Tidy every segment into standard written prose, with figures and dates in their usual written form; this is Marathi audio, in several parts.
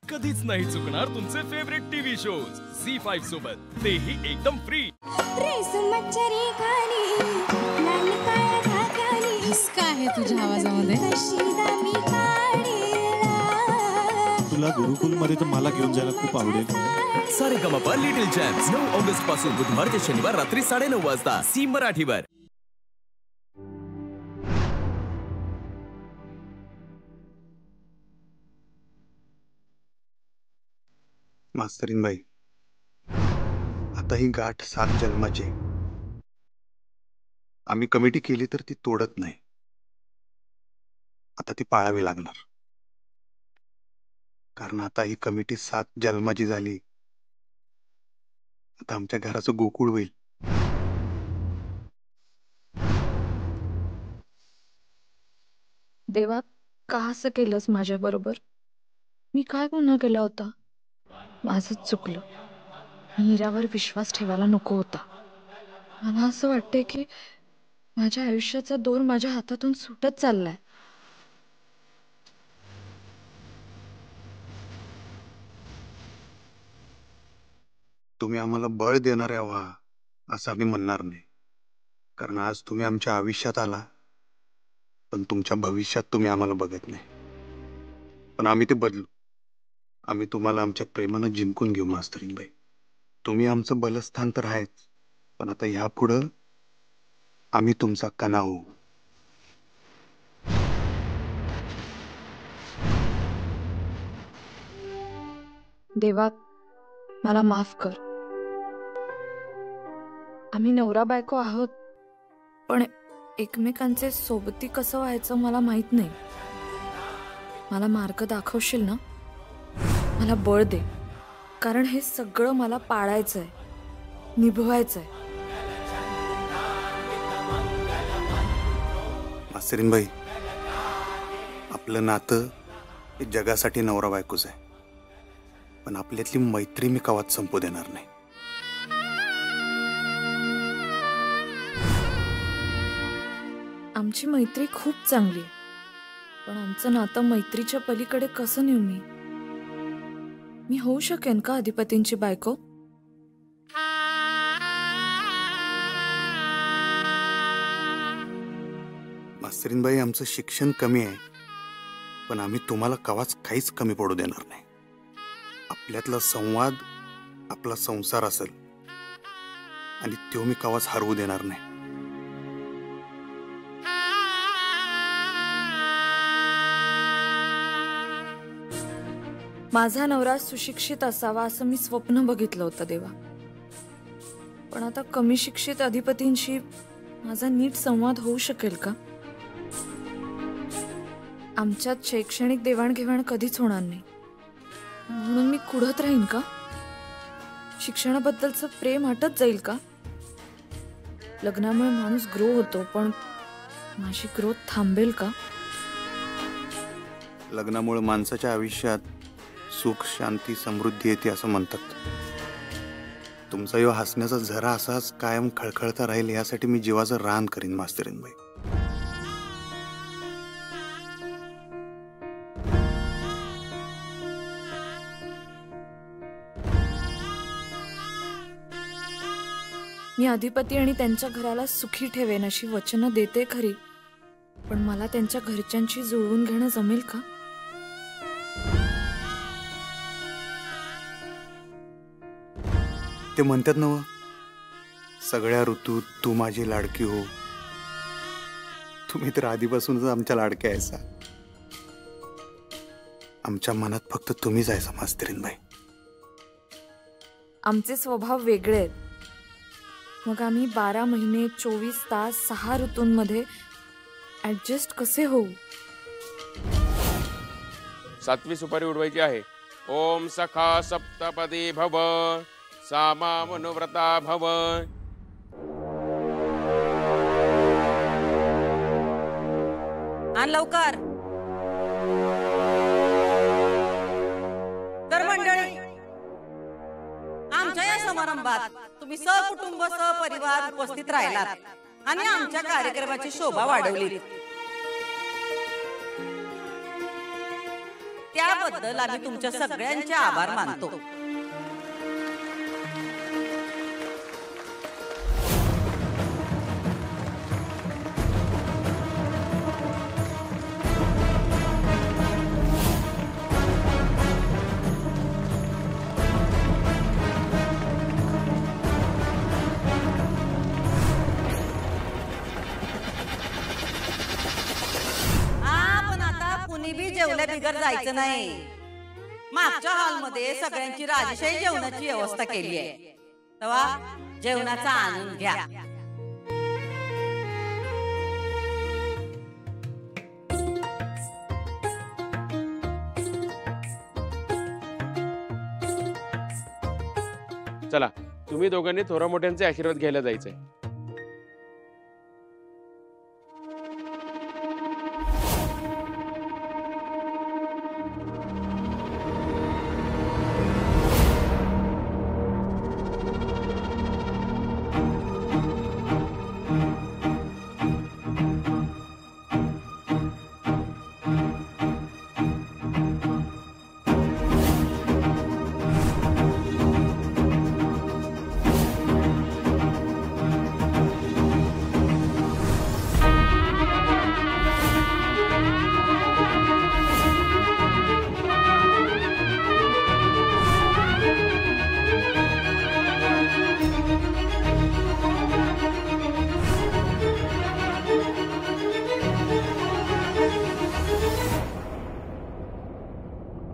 कधीच नाही चुकणार तुमचे फेवरेट टीव्ही शोज झी5 सोबत, तेही एकदम फ्री। काय आहे तुझ्या आवाजामध्ये? तुला गुरुकुल मध्ये तर मला घेऊन जायला खूप आवडेल। सारेगमपा लिटिल चॅम्प्स 9 ऑगस्ट पासून बुधवार ते शनिवार रात्री 9:30 वाजता सी मराठीवर। मास्तरीनबाई, आता ही गाठ 7 जन्माची। आम्ही कमिटी केली तर ती तोडत नाही, आता ती पाळावी लागणार। कारण आता ही कमिटी 7 जन्माची झाली, आता आमच्या घराचं गोकुळ होईल। देवा, का असं केलंस माझ्या बरोबर? मी काय गुन्हा केला होता? माझंच चुकलं। मी हिऱ्यावर विश्वास ठेवायला नको होता। मला असं वाटतंय की माझ्या आयुष्याचा दोर माझ्या हातातून सुटत चाललाय। तुम्ही आम्हाला बळ देणारे व्हा असं आम्ही म्हणणार नाही, कारण आज तुम्ही आमच्या आयुष्यात आला, पण तुमच्या भविष्यात तुम्ही आम्हाला बघत नाही। पण आम्ही ते बदलू। आम्ही तुम्हाला आमच्या प्रेमानं जिंकून घेऊ मास्तरीनबाई। तुम्ही आमचं बलस्थान तर आहेच, पण आता यापुढं आम्ही तुमचा कणा होऊ। देवा, मला माफ कर। आम्ही नवरा बायको आहोत, पण एकमेकांचे सोबती कसं व्हायचं मला माहित नाही। मला मार्ग दाखवशील ना? मला बळ दे, कारण हे सगळं मला पाळायचंय, निभवायचंय। मास्तरीनबाई, आपलं नातं हे जगासाठी नवरा बायकोच आहे, पण आपल्यातली मैत्री मी कवाच संपू देणार नाही। आमची मैत्री खूप चांगली आहे, पण आमचं नातं मैत्रीच्या पलीकडे कसं नेऊ मी? मी होऊ शकेन का अधिपतींची बायको? मास्तरीनबाई, आमचं शिक्षण कमी आहे, पण आम्ही तुम्हाला कवाच काहीच कमी पडू देणार नाही। आपल्यातला संवाद आपला संसार असेल, आणि तो मी कवाच हरवू देणार नाही। माझा नवरा सुशिक्षित असावा असं मी स्वप्न बघितलं होतं देवा, पण आता कमी शिक्षित अधिपतींशी माझा नीट संवाद होऊ शकेल का? आमच्यात शैक्षणिक देवाणघेवाण कधीच होणार नाही, म्हणून मी कुढत राहीन का? शिक्षणाबद्दलचं प्रेम हटत जाईल का? लग्नामुळे माणूस ग्रो होतो, पण माझी ग्रोथ थांबेल का? लग्नामुळे माणसाच्या आयुष्यात सुख, शांती, समृद्धी येते असं म्हणतात। तुमचा यो हसण्याचा झरा असाच कायम खळखळता राहील यासाठी मी जीवाचं रान करीन मास्तरीनबाई। मी अधिपती आणि त्यांच्या घराला सुखी ठेवेन अशी वचनं देते खरी, पण मला त्यांच्या घरच्यांशी जुळवून घेणं जमेल का? ते म्हणतात ना, सगळ्या ऋतूत तू माझी लाडकी हो। तुम्ही तर आधीपासूनच आमच्या लाडक्या आहेसा। आमच्या मनात फक्त तुम्हीच आहेसा मास्तरीनबाई। आमचे स्वभाव वेगळे आहेत, मग आम्ही 12 महिने 24 तास 6 ऋतूंमध्ये ऍडजस्ट कसे होऊ? 7वी सुपारी उडवायची आहे। ओम सखा सप्तपदी भव सामा मनुव्रता भव। आण लवकर। तर मंडळी, आमच्या या समारंभात तुम्ही सहकुटुंब सहपरिवार उपस्थित राहिलात आणि आमच्या कार्यक्रमाची शोभा वाढवली। त्या त्याबद्दल आम्ही तुमच्या सगळ्यांचे आभार मानतो. जेवल्या बिगर जायचं नाही. मागच्या हॉलमध्ये सगळ्यांची राजशाही जेवणाची व्यवस्था केली आहे. तेव्हा जेवणाचा आनंद घ्या. चला, तुम्ही दोघांनी थोरा मोठ्यांचे आशीर्वाद घ्यायला जायचंय.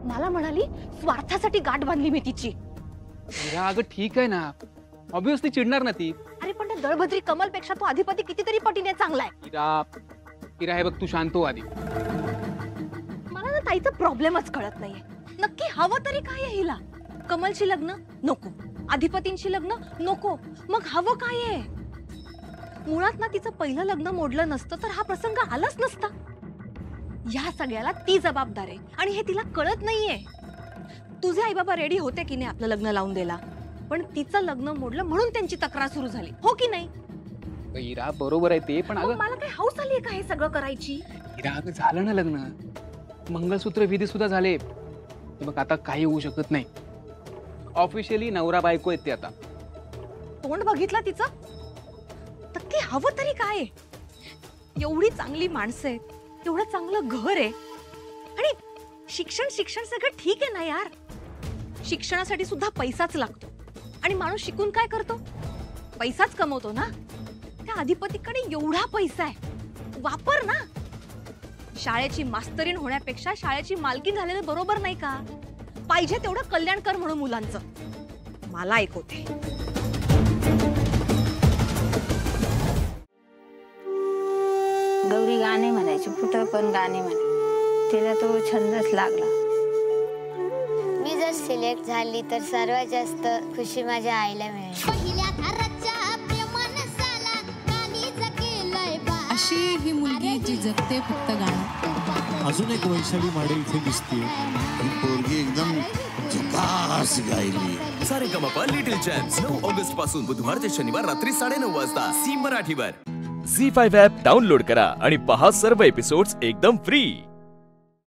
मला म्हणाली स्वार्थासाठी गाठ बांधली मी तिची. अगं ठीक आहे ना, ऑब्विसली चिडणार ना ती. अरे पण त्या दळभद्री कमल पेक्षा तो अधिपती कितीतरी पटीने चांगला आहे. इरा हे बघ, तू शांत हो आधी. मला ना ताईचा प्रॉब्लेमच कळत नाहीये. नक्की हवं तरी काय आहे हिला? कमलशी लग्न नको, अधिपतींशी लग्न नको, मग हवं काय आहे? मुळात ना तिचं पहिलं लग्न मोडलं नसतं तर हा प्रसंग आलाच नसता. या सगळ्याला ती जबाबदार आहे आणि हे तिला कळत नाहीये. तुझे आई बाबा रेडी होते की नाही आपलं लग्न लावून द्यायला, पण तिचं लग्न मोडलं म्हणून त्यांची तक्रार सुरू झाली, हो की नाही? इरा बरोबर आहे ते, पण अगं मला काय हौस आली का हे सगळं करायची? इरा अगं झालं ना लग्न, मंगळसूत्र विधी सुद्धा झाले. मग आता काही होऊ शकत नाही. ऑफिशियली नवरा बायको आहेत ते आता. तोंड बघितलं तिचं, नक्की हवं तरी काय? एवढी चांगली माणसं आहेत, एवढं चांगलं घर आहे आणि शिक्षण सगळं ठीक आहे ना यार. शिक्षणासाठी सुद्धा पैसाच लागतो आणि माणूस शिकून काय करतो? पैसाच कमवतो ना. त्या अधिपतीकडे एवढा पैसा आहे, वापर ना. शाळेची मास्तरीण होण्यापेक्षा शाळेची मालकीण झालेलं बरोबर नाही का? पाहिजे तेवढं कल्याण कर म्हणून मुलांचं. मला ऐकवते. गौरी गाणे म्हणायची, कुठं पण गाणे म्हणायची. तिला तो छंदच लागला. मी जर सिलेक्ट झाली तर सर्वात जास्त खुशी माझ्या आईला मिळेल. अशी ही मुलगी जी जगते फक्त गाणं. अजून एक वैशाली माडे इथे दिसते, पोरगी एकदम झकास गायली. सारेगमप लिटिल चॅम्प्स 9 ऑगस्ट पासून बुधवार ते शनिवार रात्री 9:30 वाजता झी मराठीवर. झी5 ॲप डाउनलोड करा आणि पहा सर्व एपिसोड्स एकदम फ्री.